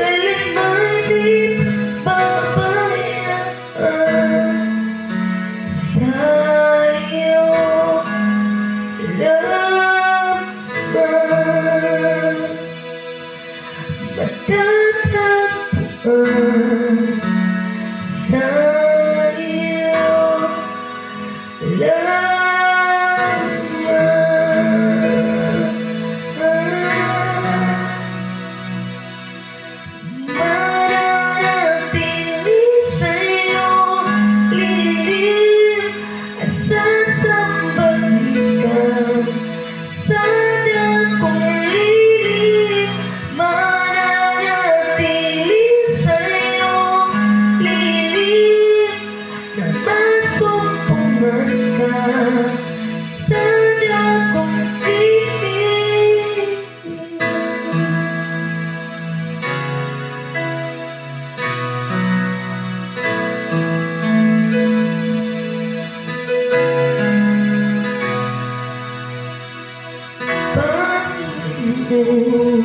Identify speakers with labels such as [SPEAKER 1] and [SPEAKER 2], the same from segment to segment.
[SPEAKER 1] kailanman di pabayaan sa'yo lamang. Matatagpuan sa'yo lamang. Mananatili sa'yo lilim at sasambalikan sa dakong lilim. Mananatili sa'yo lilim na masumpungan ka sa dakong lilim. Panginoon,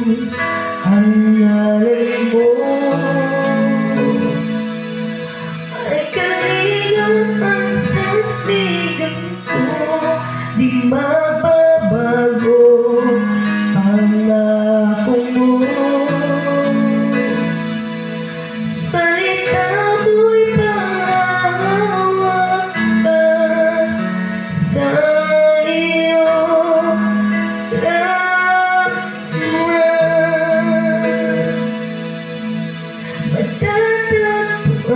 [SPEAKER 1] hangalan mo ay kaligayahan sa ligan ko. Di mababago pangako mo. Salita mo'y panghahawakan sa iyong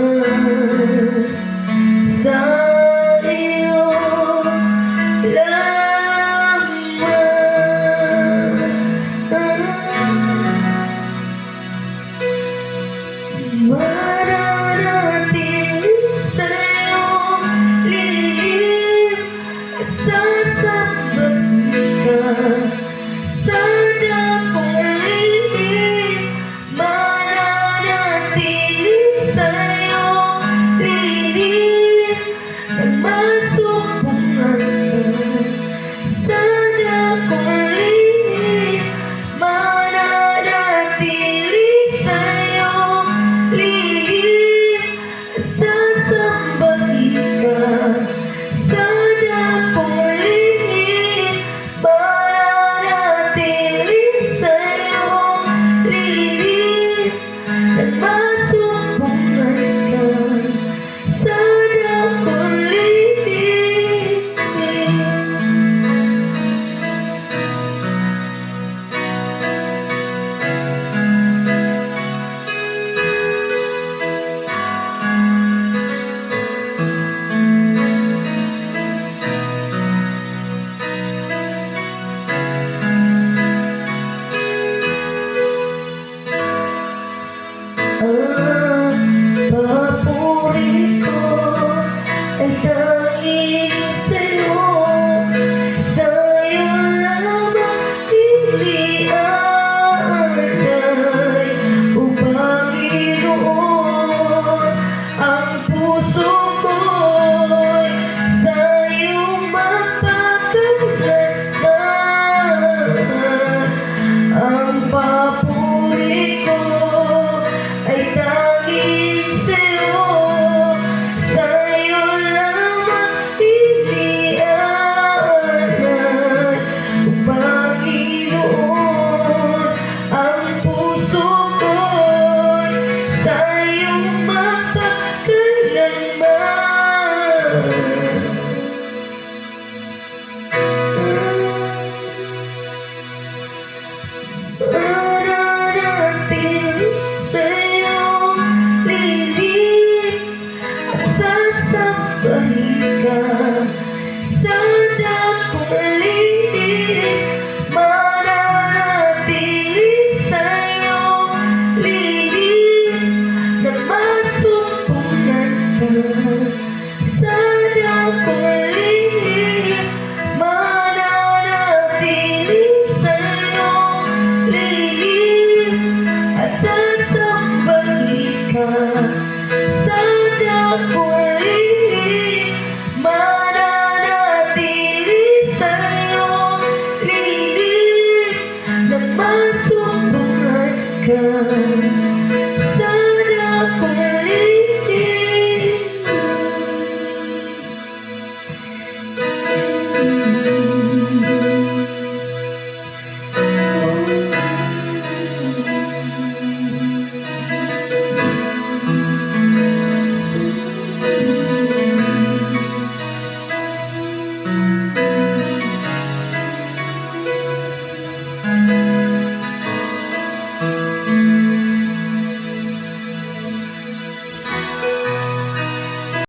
[SPEAKER 1] matatagpuan sa iyo lamang. Mananatili sa'yo lilim at sasambalikan sa dakong lilim. Mananatili sa'yo lilim na masumpungan ka sa dakong lilim. Mananatili sa'yo lilim at sasambalikan sa dakong lilim. Mananatili sa'yo lilim na masumpungan ka sa dakong lilim. Ang papuri ko ay tanging sa'yo. Sa'yo lamang iniaalay, O Panginoon. Ang puso ko'y sa'yo magpakailanman. Ang papuri ko ay